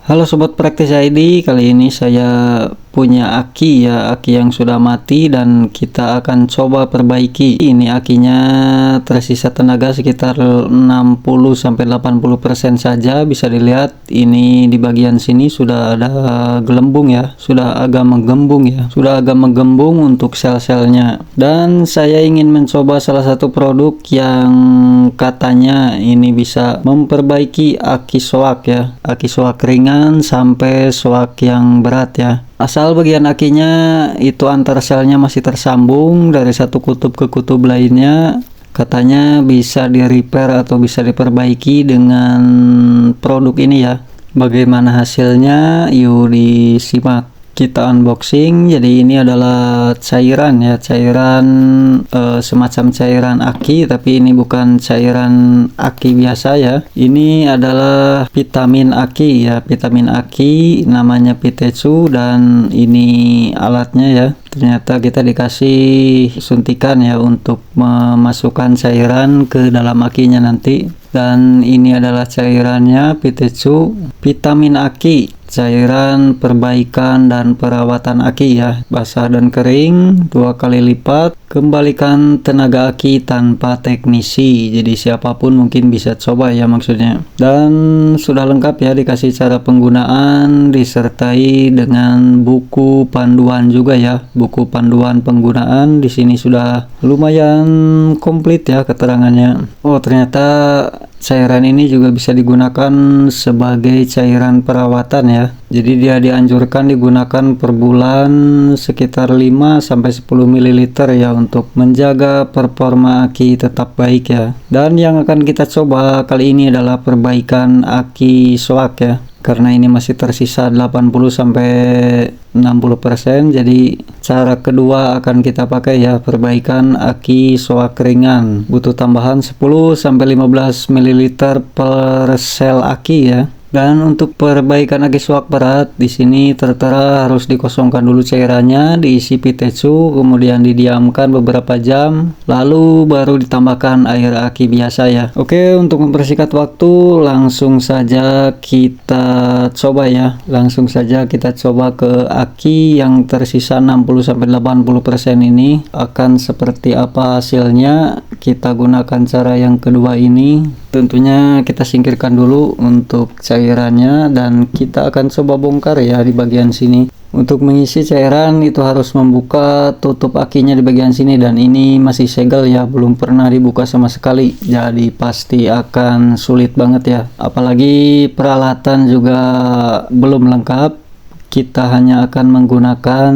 Halo Sobat Praktis ID, kali ini saya punya aki aki yang sudah mati dan kita akan coba perbaiki. Ini akinya tersisa tenaga sekitar 60-80% saja. Bisa dilihat ini di bagian sini sudah ada gelembung ya, sudah agak menggembung untuk sel-selnya. Dan saya ingin mencoba salah satu produk yang katanya ini bisa memperbaiki aki soak ya, aki soak ringan sampai soak yang berat ya. Asal bagian akinya itu antar selnya masih tersambung dari satu kutub ke kutub lainnya, katanya bisa di repair atau bisa diperbaiki dengan produk ini ya. Bagaimana hasilnya? Yuk disimak. Kita unboxing. Jadi ini adalah cairan ya, semacam cairan aki, tapi ini bukan cairan aki biasa ya. Ini adalah vitamin aki ya, vitamin aki, namanya Pitetsu, dan ini alatnya ya. Ternyata kita dikasih suntikan ya untuk memasukkan cairan ke dalam akinya nanti. Dan ini adalah cairannya, Pitetsu vitamin aki, cairan perbaikan dan perawatan aki ya, basah dan kering 2 kali lipat, kembalikan tenaga aki tanpa teknisi. Jadi siapapun mungkin bisa coba ya maksudnya. Dan sudah lengkap ya, dikasih cara penggunaan disertai dengan buku panduan juga ya, buku panduan penggunaan. Di sini sudah lumayan komplit ya keterangannya. Oh, ternyata cairan ini juga bisa digunakan sebagai cairan perawatan ya. Jadi dia dianjurkan digunakan per bulan sekitar 5-10 ml ya, untuk menjaga performa aki tetap baik ya. Dan yang akan kita coba kali ini adalah perbaikan aki soak ya. Karena ini masih tersisa 80-60%, jadi cara kedua akan kita pakai ya, perbaikan aki soak ringan. Butuh tambahan 10-15 ml per sel aki ya. Dan untuk perbaikan aki soak berat, di sini tertera harus dikosongkan dulu cairannya, diisi Pitetsu, kemudian didiamkan beberapa jam, lalu baru ditambahkan air aki biasa ya. Oke, untuk mempersingkat waktu, langsung saja kita coba ya. Langsung saja kita coba ke aki yang tersisa 60-80% ini. Akan seperti apa hasilnya? Kita gunakan cara yang kedua ini. Tentunya kita singkirkan dulu untuk cairannya dan kita akan coba bongkar ya di bagian sini. Untuk mengisi cairan itu harus membuka tutup akinya di bagian sini, dan ini masih segel ya, belum pernah dibuka sama sekali. Jadi pasti akan sulit banget ya. Apalagi peralatan juga belum lengkap. Kita hanya akan menggunakan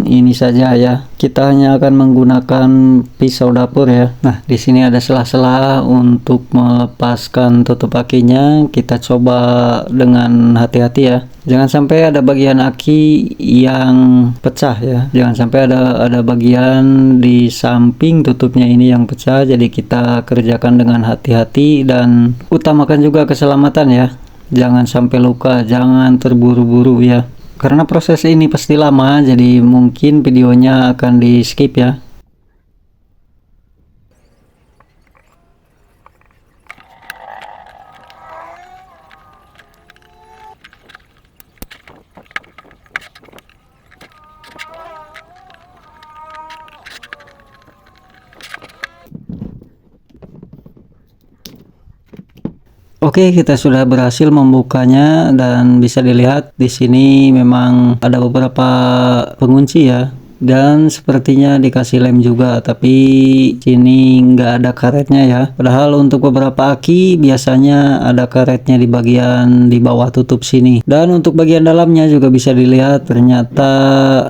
ini saja ya. Kita hanya akan menggunakan pisau dapur ya. Nah, di sini ada sela-sela untuk melepaskan tutup akinya. Kita coba dengan hati-hati ya. Jangan sampai ada bagian aki yang pecah ya. Jangan sampai ada bagian di samping tutupnya ini yang pecah. Jadi kita kerjakan dengan hati-hati dan utamakan juga keselamatan ya. Jangan sampai luka, jangan terburu-buru ya. Karena proses ini pasti lama, jadi mungkin videonya akan di skip ya. Oke, kita sudah berhasil membukanya dan bisa dilihat di sini memang ada beberapa pengunci ya. Dan sepertinya dikasih lem juga, tapi sini nggak ada karetnya ya. Padahal untuk beberapa aki biasanya ada karetnya di bagian di bawah tutup sini. Dan untuk bagian dalamnya juga bisa dilihat ternyata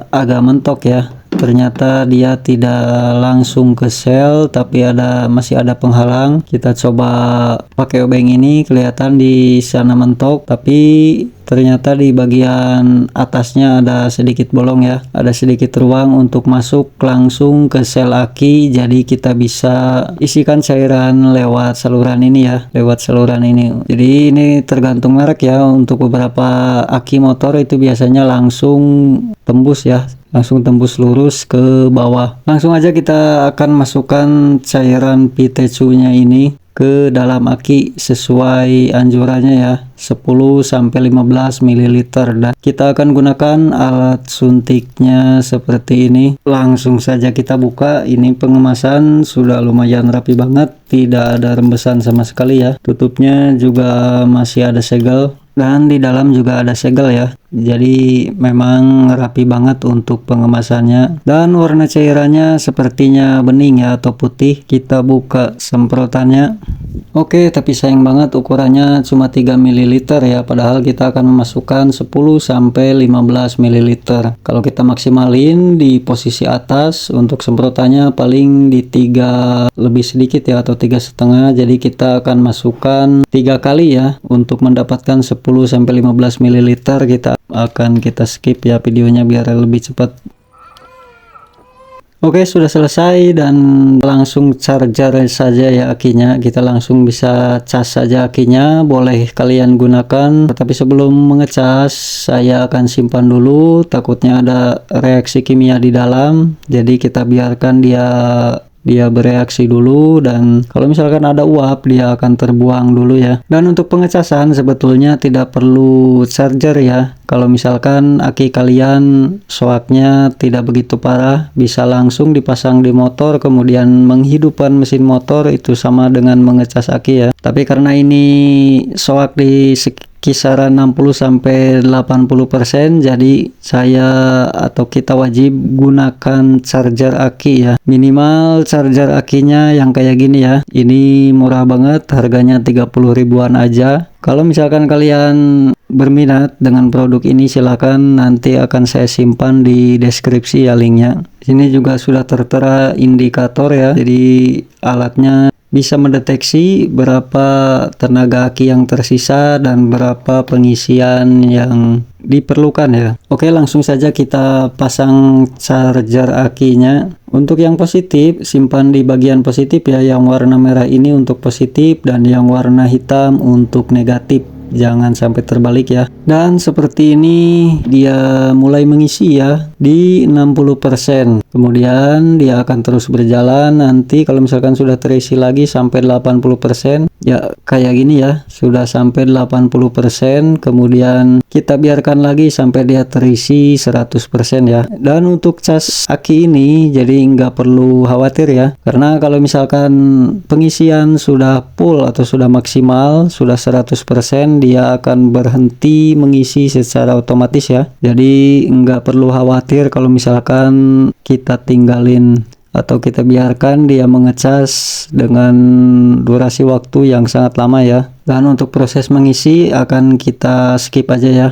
agak mentok ya. Ternyata dia tidak langsung ke sel, tapi masih ada penghalang. Kita coba pakai obeng ini, kelihatan di sana mentok, tapi ternyata di bagian atasnya ada sedikit bolong ya, ada sedikit ruang untuk masuk langsung ke sel aki. Jadi kita bisa isikan cairan lewat saluran ini ya, lewat saluran ini. Jadi ini tergantung merek ya. Untuk beberapa aki motor itu biasanya langsung tembus ya, langsung tembus lurus ke bawah. Langsung aja kita akan masukkan cairan Pitetsu nya ini ke dalam aki sesuai anjurannya ya, 10 sampai 15 ml, dan kita akan gunakan alat suntiknya seperti ini. Langsung saja kita buka. Ini pengemasan sudah lumayan rapi banget, tidak ada rembesan sama sekali ya. Tutupnya juga masih ada segel dan di dalam juga ada segel ya. Jadi memang rapi banget untuk pengemasannya, dan warna cairannya sepertinya bening ya atau putih. Kita buka semprotannya. Oke, tapi sayang banget ukurannya cuma 3 ml ya, padahal kita akan memasukkan 10 sampai 15 ml. Kalau kita maksimalin di posisi atas untuk semprotannya paling di 3 lebih sedikit ya, atau 3,5. Jadi kita akan masukkan 3 kali ya untuk mendapatkan 10 sampai 15 ml. Kita skip ya videonya biar lebih cepat. Oke, sudah selesai dan langsung charger saja ya akinya. Kita langsung bisa cas saja akinya, boleh kalian gunakan. Tapi sebelum mengecas, saya akan simpan dulu, takutnya ada reaksi kimia di dalam. Jadi kita biarkan dia bereaksi dulu, dan kalau misalkan ada uap dia akan terbuang dulu ya. Dan untuk pengecasan sebetulnya tidak perlu charger ya. Kalau misalkan aki kalian soaknya tidak begitu parah, bisa langsung dipasang di motor kemudian menghidupkan mesin motor, itu sama dengan mengecas aki ya. Tapi karena ini soak di kisaran 60 sampai 80%, jadi saya atau kita wajib gunakan charger aki ya. Minimal charger akinya yang kayak gini ya. Ini murah banget, harganya 30 ribuan aja. Kalau misalkan kalian berminat dengan produk ini, silakan, nanti akan saya simpan di deskripsi ya linknya. Sini juga sudah tertera indikator ya. Jadi alatnya bisa mendeteksi berapa tenaga aki yang tersisa dan berapa pengisian yang diperlukan ya. Oke, langsung saja kita pasang charger akinya. Untuk yang positif, simpan di bagian positif ya. Yang warna merah ini untuk positif dan yang warna hitam untuk negatif. Jangan sampai terbalik ya. Dan seperti ini dia mulai mengisi ya di 60%. Kemudian dia akan terus berjalan. Nanti kalau misalkan sudah terisi lagi sampai 80% ya, kayak gini ya, sudah sampai 80%. Kemudian kita biarkan lagi sampai dia terisi 100% ya. Dan untuk cas aki ini jadi nggak perlu khawatir ya, karena kalau misalkan pengisian sudah full atau sudah maksimal, sudah 100%, dia akan berhenti mengisi secara otomatis ya. Jadi nggak perlu khawatir kalau misalkan kita tinggalin atau kita biarkan dia mengecas dengan durasi waktu yang sangat lama ya. Dan untuk proses mengisi akan kita skip aja ya.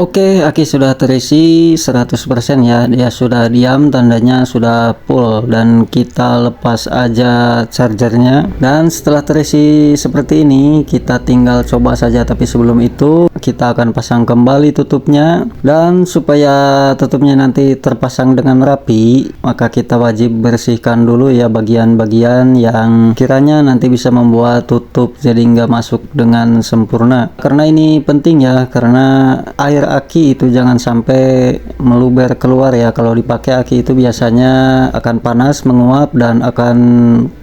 Oke, aki sudah terisi 100% ya. Dia sudah diam, tandanya sudah full, dan kita lepas aja chargernya. Dan setelah terisi seperti ini, kita tinggal coba saja. Tapi sebelum itu kita akan pasang kembali tutupnya, dan supaya tutupnya nanti terpasang dengan rapi, maka kita wajib bersihkan dulu ya bagian-bagian yang kiranya nanti bisa membuat tutup jadi nggak masuk dengan sempurna. Karena ini penting ya, karena air aki itu jangan sampai meluber keluar ya. Kalau dipakai aki itu biasanya akan panas, menguap, dan akan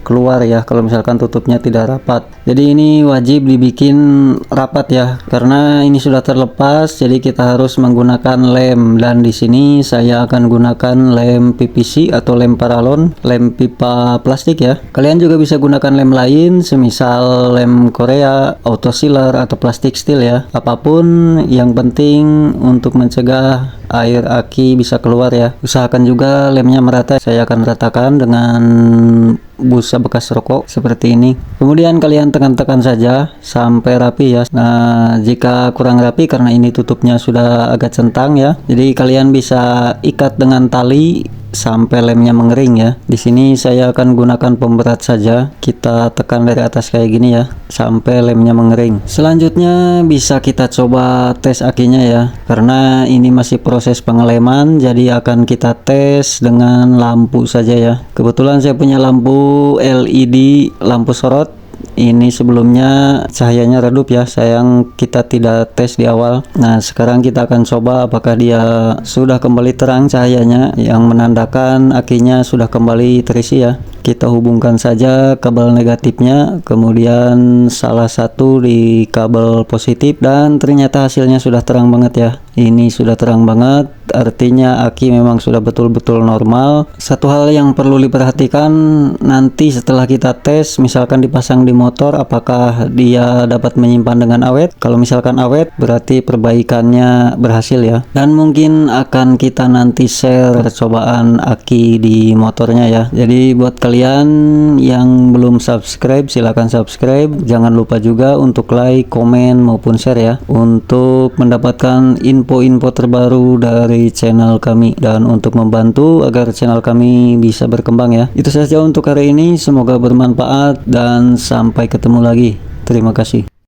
keluar ya kalau misalkan tutupnya tidak rapat. Jadi ini wajib dibikin rapat ya, karena ini sudah terlepas, jadi kita harus menggunakan lem. Dan di sini saya akan gunakan lem PVC atau lem paralon, lem pipa plastik ya. Kalian juga bisa gunakan lem lain, semisal lem Korea, auto sealer, atau plastik steel ya. Apapun, yang penting untuk mencegah air aki bisa keluar ya. Usahakan juga lemnya merata. Saya akan ratakan dengan busa bekas rokok seperti ini. Kemudian kalian tekan-tekan saja sampai rapi ya. Nah, jika kurang rapi karena ini tutupnya sudah agak centang ya, jadi kalian bisa ikat dengan tali sampai lemnya mengering ya. Di sini saya akan gunakan pemberat saja. Kita tekan dari atas kayak gini ya sampai lemnya mengering. Selanjutnya bisa kita coba tes akinya ya. Karena ini masih proses pengeleman, jadi akan kita tes dengan lampu saja ya. Kebetulan saya punya lampu LED, lampu sorot. ini sebelumnya cahayanya redup ya, sayang kita tidak tes di awal. Nah sekarang kita akan coba apakah dia sudah kembali terang cahayanya, yang menandakan akinya sudah kembali terisi ya. Kita hubungkan saja kabel negatifnya, kemudian salah satu di kabel positif, dan ternyata hasilnya sudah terang banget ya. Ini sudah terang banget, artinya aki memang sudah betul-betul normal. Satu hal yang perlu diperhatikan nanti setelah kita tes, misalkan dipasang di motor, apakah dia dapat menyimpan dengan awet. Kalau misalkan awet, berarti perbaikannya berhasil ya. Dan mungkin akan kita nanti share percobaan aki di motornya ya. Jadi buat kalian yang belum subscribe, silahkan subscribe. Jangan lupa juga untuk like, komen maupun share ya, untuk mendapatkan info-info terbaru dari channel kami dan untuk membantu agar channel kami bisa berkembang ya. Itu saja untuk hari ini, semoga bermanfaat dan sampai ketemu lagi. Terima kasih.